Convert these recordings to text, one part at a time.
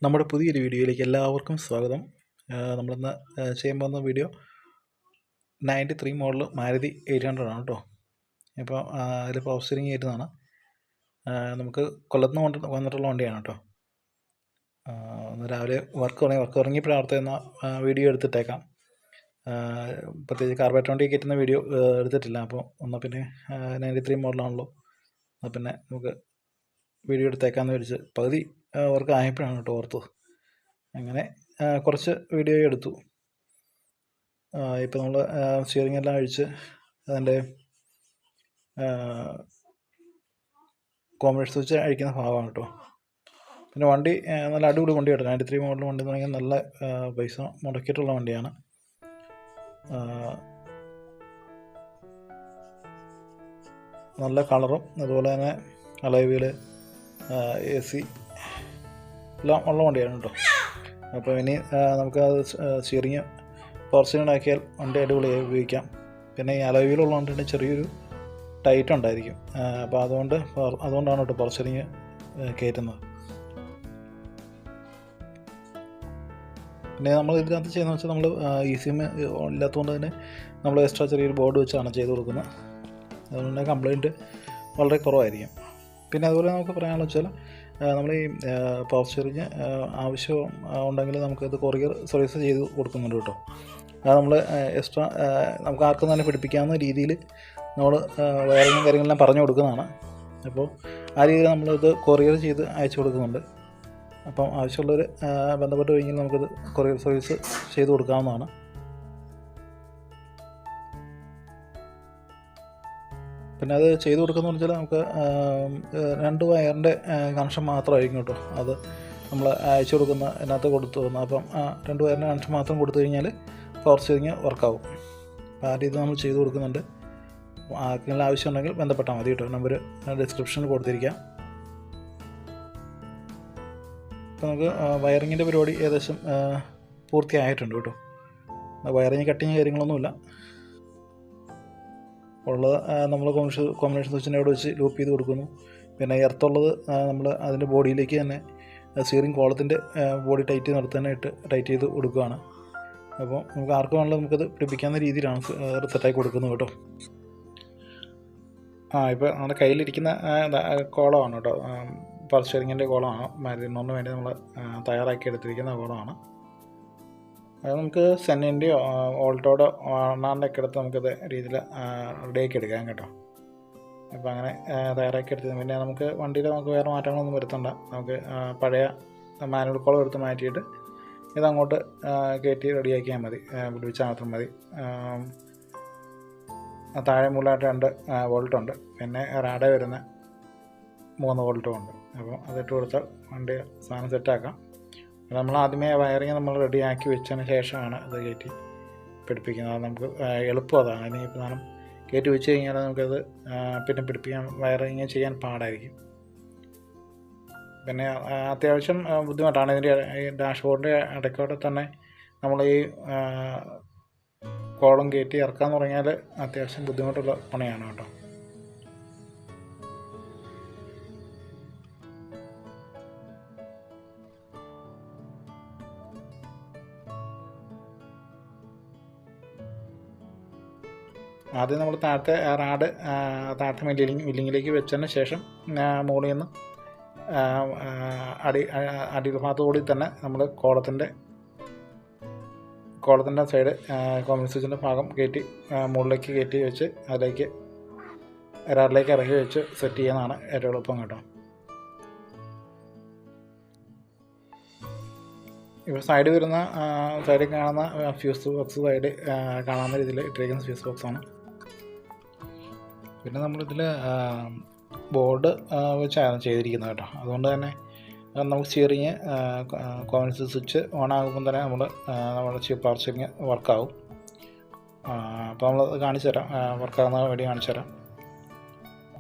നമ്മുടെ പുതിയൊരു വീഡിയോയിലേക്ക് എല്ലാവർക്കും സ്വാഗതം. നമ്മളിന്ന് ചെയ്യാൻ പോകുന്ന വീഡിയോ 93 മോഡൽ മാരുതി 800 ആണ് കേട്ടോ. ഇപ്പോൾ അതിൽ പവർ സ്റ്റിയറിംഗ് വരുന്നതാണ്. നമുക്ക് കൊല്ലത്ത് നിന്ന് വന്നിട്ടുള്ള വണ്ടിയാണ് കേട്ടോ. ഒന്ന് രാവിലെ വർക്ക് ഇറങ്ങിയപ്പോഴാണ് അടുത്തുനിന്ന് വീഡിയോ എടുത്തിട്ടേക്കാം. പ്രത്യേകിച്ച് കാർബറേറ്റർ വണ്ടി കയറ്റുന്ന വീഡിയോ എടുത്തിട്ടില്ല. അപ്പോൾ എന്നാൽ പിന്നെ 93 മോഡലാണല്ലോ, എന്നാൽ പിന്നെ നമുക്ക് വീഡിയോ എടുത്തേക്കാമെന്ന് വിചാരിച്ച് പകുതി വർക്ക് ആയപ്പോഴാണ് കേട്ടോ ഓർത്തത്. അങ്ങനെ കുറച്ച് വീഡിയോ എടുത്തു. ഇപ്പോൾ നമ്മൾ സ്റ്റിയറിംഗ് എല്ലാം അഴിച്ച് അതിൻ്റെ കോമ്പിനേഷൻ സ്വിച്ച് അഴിക്കുന്ന ഭാഗമാണ് കേട്ടോ. പിന്നെ വണ്ടി നല്ല അടിപൊളി വണ്ടി കേട്ടോ. 93 മോഡൽ വണ്ടി എന്ന് പറഞ്ഞാൽ നല്ല പൈസ മുടക്കിയിട്ടുള്ള വണ്ടിയാണ്. നല്ല കളറും അതുപോലെ തന്നെ അലോയ് വീല്, AC എല്ലാം ഉള്ള വണ്ടിയാണ് കേട്ടോ. അപ്പോൾ ഇനി നമുക്കത് സ്റ്റിയറിങ് പവർ സ്റ്റിയറിംഗ് ആക്കിയാൽ വണ്ടി അടിപൊളിയായി ഉപയോഗിക്കാം. പിന്നെ ഈ അലോയ് വീൽ ഉള്ളതുകൊണ്ട് ചെറിയൊരു ടൈറ്റ് ഉണ്ടായിരിക്കും. അപ്പോൾ അതുകൊണ്ടാണ് കേട്ടോ പവർ സ്റ്റിയറിങ് കയറ്റുന്നത്. പിന്നെ നമ്മൾ ഇതിനകത്ത് ചെയ്യുന്നത് വെച്ചാൽ നമ്മൾ ECM ഇല്ലാത്തതുകൊണ്ട് തന്നെ നമ്മൾ എക്സ്ട്രാ ചെറിയൊരു ബോർഡ് വെച്ചാണ് ചെയ്ത് കൊടുക്കുന്നത്. അതുകൊണ്ട് തന്നെ കംപ്ലയിൻറ്റ് വളരെ കുറവായിരിക്കും. പിന്നെ അതുപോലെ നമുക്ക് പറയാനുള്ള വെച്ചാൽ നമ്മൾ ഈ പവർ സ്റ്റിയറിങ് ആവശ്യം ഉണ്ടെങ്കിൽ നമുക്കത് കൊറിയർ സർവീസ് ചെയ്ത് കൊടുക്കുന്നുണ്ട് കേട്ടോ. അത് നമ്മൾ എക്സ്ട്രാ നമുക്ക് ആർക്കും തന്നെ പിടിപ്പിക്കാവുന്ന രീതിയിൽ നമ്മൾ വയറിങ്ങും കാര്യങ്ങളെല്ലാം പറഞ്ഞു കൊടുക്കുന്നതാണ്. അപ്പോൾ ആ രീതിയിൽ നമ്മളിത് കൊറിയർ ചെയ്ത് അയച്ചു കൊടുക്കുന്നുണ്ട്. അപ്പം ആവശ്യമുള്ളവർ ബന്ധപ്പെട്ട് കഴിഞ്ഞാൽ നമുക്കത് കൊറിയർ സർവീസ് ചെയ്ത് കൊടുക്കാവുന്നതാണ്. പിന്നെ അത് ചെയ്ത് കൊടുക്കുന്നതെന്ന് വെച്ചാൽ നമുക്ക് 2 വയറിൻ്റെ കണക്ഷൻ മാത്രമായിരിക്കും കേട്ടോ. അത് നമ്മൾ അയച്ചു കൊടുക്കുന്ന അതിനകത്ത് കൊടുത്തു പോകുന്നത്. അപ്പം 2 വയറിൻ്റെ കണക്ഷൻ മാത്രം കൊടുത്തു കഴിഞ്ഞാൽ പവർ സ്റ്റിയറിങ് വർക്കാവും. അപ്പോൾ ആ രീതി നമ്മൾ ചെയ്ത് കൊടുക്കുന്നുണ്ട്. ആർക്കെങ്കിലും ആവശ്യമുണ്ടെങ്കിൽ ബന്ധപ്പെട്ടാൽ മതി കേട്ടോ. നമ്പർ ഡിസ്ക്രിപ്ഷനിൽ കൊടുത്തിരിക്കാം. അപ്പോൾ നമുക്ക് വയറിങ്ങിൻ്റെ പരിപാടി ഏകദേശം പൂർത്തിയായിട്ടുണ്ട് കേട്ടോ. വയറിങ് കട്ടിങ് കാര്യങ്ങളൊന്നുമില്ല ഉള്ളത്. നമ്മൾ കോമ്പിനേഷൻ സ്വിച്ചിൻ്റെ അവിടെ വെച്ച് ലൂപ്പ് ചെയ്ത് കൊടുക്കുന്നു. പിന്നെ എർത്തുള്ളത് നമ്മൾ അതിൻ്റെ ബോഡിയിലേക്ക് തന്നെ സ്റ്റിയറിംഗ് കോളത്തിൻ്റെ ബോഡി ടൈറ്റ് നിർത്താനായിട്ട് ടൈറ്റ് ചെയ്ത് കൊടുക്കുകയാണ്. അപ്പോൾ നമുക്ക് ആർക്ക് വേണമെങ്കിലും നമുക്കത് പിടിപ്പിക്കാവുന്ന രീതിയിലാണ് സെറ്റാക്കി കൊടുക്കുന്നത് കേട്ടോ. ഇപ്പോൾ നമ്മുടെ കയ്യിലിരിക്കുന്ന കോളമാണ് കേട്ടോ. പവർ സ്റ്റിയറിങ്ങിൻ്റെ കോളമാണ്. മാരുതിന് വേണ്ടി നമ്മൾ തയ്യാറാക്കി എടുത്തിരിക്കുന്ന കോളമാണ്. അത് നമുക്ക് സെന്നിൻ്റെയോ ഓൾട്ടോയുടെ ഓണാറിൻ്റെ ഒക്കെ എടുത്ത് നമുക്കത് രീതിയിൽ റെഡിയാക്കി എടുക്കാം കേട്ടോ. അപ്പോൾ അങ്ങനെ തയ്യാറാക്കി എടുത്തത്. പിന്നെ നമുക്ക് വണ്ടിയിൽ നമുക്ക് വേറെ മാറ്റങ്ങളൊന്നും വരുത്തണ്ട. നമുക്ക് പഴയ മാനുവൽ കോളം എടുത്ത് മാറ്റിയിട്ട് ഇതങ്ങോട്ട് കയറ്റി റെഡിയാക്കിയാൽ മതി, പിടിപ്പിച്ചാൽ മാത്രം മതി. താഴെ മുകളിലായിട്ട് 2 വോൾട്ടുണ്ട്. പിന്നെ റാഡേ വരുന്ന 3 വോൾട്ടും ഉണ്ട്. അപ്പോൾ അതിട്ട് കൊടുത്താൽ വണ്ടി സാധനം സെറ്റാക്കാം. നമ്മൾ ആദ്യമേ വയറിങ് നമ്മൾ റെഡിയാക്കി വെച്ചതിന് ശേഷമാണ് അത് കയറ്റി പിടിപ്പിക്കുന്നത്. നമുക്ക് എളുപ്പം അതാണ്. ഇനിയിപ്പോൾ നാം കയറ്റി വെച്ച് കഴിഞ്ഞാൽ നമുക്കത് പിന്നെ പിടിപ്പിക്കാൻ വയറിങ് ചെയ്യാൻ പാടായിരിക്കും. പിന്നെ അത്യാവശ്യം ബുദ്ധിമുട്ടാണ്. ഇതിൻ്റെ ഈ ഡാഷ്ബോർഡിൻ്റെ ഇടയ്ക്കോടെ തന്നെ നമ്മൾ ഈ കോളം കയറ്റി ഇറക്കാമെന്ന് പറഞ്ഞാൽ അത്യാവശ്യം ബുദ്ധിമുട്ടുള്ള പണിയാണ് കേട്ടോ. ആദ്യം നമ്മൾ താഴത്തെ മില്ലിങ്ങിലേക്ക് വെച്ചതിന് ശേഷം മുകളിൽ നിന്ന് അടിഭാഗത്തോടി തന്നെ നമ്മൾ കോളത്തിൻ്റെ സൈഡ് കോമൺ സ്വിച്ചിൻ്റെ ഭാഗം കയറ്റി മുകളിലേക്ക് കയറ്റി വെച്ച് അതിലേക്ക് റാഡിലേക്ക് ഇറക്കി വെച്ച് സെറ്റ് ചെയ്യുന്നതാണ് ഏറ്റവും എളുപ്പം കേട്ടോ. ഇപ്പോൾ സൈഡിൽ കാണുന്ന ഫ്യൂസ് ബോക്സ് സൈഡ് കാണാവുന്ന രീതിയിൽ ഇട്ടിരിക്കുന്ന ഫ്യൂസ് ബോക്സാണ്. പിന്നെ നമ്മളിതിൽ ബോർഡ് വെച്ചാണ് ചെയ്തിരിക്കുന്നത് കേട്ടോ. അതുകൊണ്ട് തന്നെ നമുക്ക് സ്റ്റിയറിങ് കോമൺ സ്വിച്ച് ഓണാകുമ്പം തന്നെ നമ്മുടെ പവർ സ്റ്റിയറിങ് വർക്കാവും. അപ്പോൾ നമ്മളത് കാണിച്ചു തരാം. വർക്കാകുന്ന വേണ്ടി കാണിച്ചു തരാം.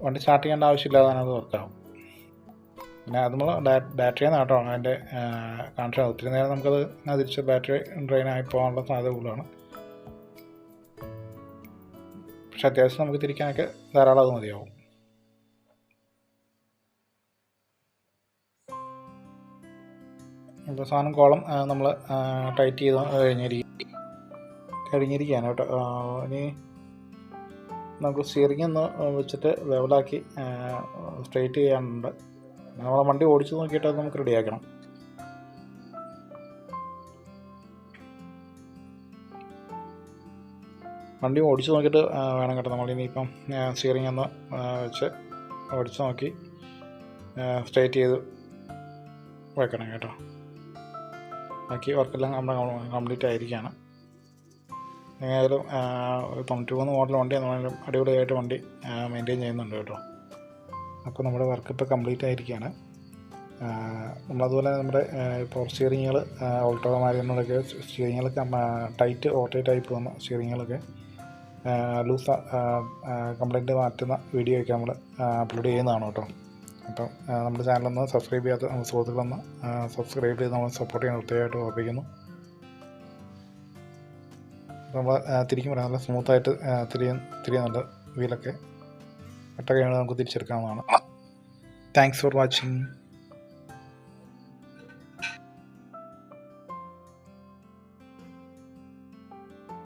വണ്ടി സ്റ്റാർട്ട് ചെയ്യേണ്ട ആവശ്യമില്ലാതെ അത് വർക്കാവും. പിന്നെ അത് നമ്മൾ ബാറ്ററിയിൽ കേട്ടോ അതിൻ്റെ കണക്ഷൻ. ഒത്തിരി നേരം നമുക്കത് തിരിച്ച് ബാറ്ററി ഡ്രെയിൻ ആയി പോകാനുള്ള സാധ്യത കൂടുതലാണ്. പക്ഷെ അത്യാവശ്യം നമുക്ക് തിരിക്കാനൊക്കെ ധാരാളം അത് മതിയാവും. ഇപ്പോൾ സാധനം കോളം നമ്മൾ ടൈറ്റ് ചെയ്ത് കഴിഞ്ഞിരിക്കുകയാണ് കേട്ടോ. ഇനി നമുക്ക് സ്റ്റിയറിംഗ് ഒന്ന് വെച്ചിട്ട് ലെവലാക്കി സ്ട്രെയിറ്റ് ചെയ്യാനുണ്ട്. നമ്മളെ വണ്ടി ഓടിച്ച് നോക്കിയിട്ട് അത് നമുക്ക് റെഡിയാക്കണം. വണ്ടി ഓടിച്ച് നോക്കിയിട്ട് വേണം കേട്ടോ നമ്മളിനിയിപ്പം സ്റ്റിയറിംഗ് ഒന്ന് വെച്ച് ഓടിച്ച് നോക്കി സ്ട്രെയിറ്റ് ചെയ്ത് വെക്കണം കേട്ടോ. ബാക്കി വർക്കെല്ലാം കംപ്ലീറ്റ് ആയിരിക്കുകയാണ്. എങ്ങനെയായാലും 93 മോഡൽ വണ്ടി എന്നാലും അടിപൊളിയായിട്ട് വണ്ടി മെയിൻറ്റെയിൻ ചെയ്യുന്നുണ്ട് കേട്ടോ. അപ്പോൾ നമ്മുടെ വർക്ക് ഇപ്പോൾ കംപ്ലീറ്റ് ആയിരിക്കുകയാണ്. നമ്മളതുപോലെ നമ്മുടെ പവർ സ്റ്റിയറിങ്ങുകൾ ഓൾട്ടോമാരികളൊക്കെ സ്റ്റിയറിങ്ങുകളൊക്കെ ടൈറ്റ് ഓട്ടോ ടൈപ്പ് വന്ന സ്റ്റിയറിങ്ങുകളൊക്കെ ലൂസ് കംപ്ലൈൻറ്റ് മാറ്റുന്ന വീഡിയോ ഒക്കെ നമ്മൾ അപ്ലോഡ് ചെയ്യുന്നതാണ് കേട്ടോ. അപ്പം നമ്മുടെ ചാനലൊന്ന് സബ്സ്ക്രൈബ് ചെയ്യാത്ത സുഹൃത്തുക്കളൊന്ന് സബ്സ്ക്രൈബ് ചെയ്ത് നമ്മൾ സപ്പോർട്ട് ചെയ്യാൻ പ്രത്യേകമായിട്ട് ഓർപ്പിക്കുന്നു. നമ്മൾ തിരിക്കുമ്പോൾ നല്ല സ്മൂത്തായിട്ട് തിരിയുന്നുണ്ട്. വീലൊക്കെ ഒട്ട കഴിയുമ്പോൾ നമുക്ക് തിരിച്ചെടുക്കാവുന്നതാണ്. Thanks for watching.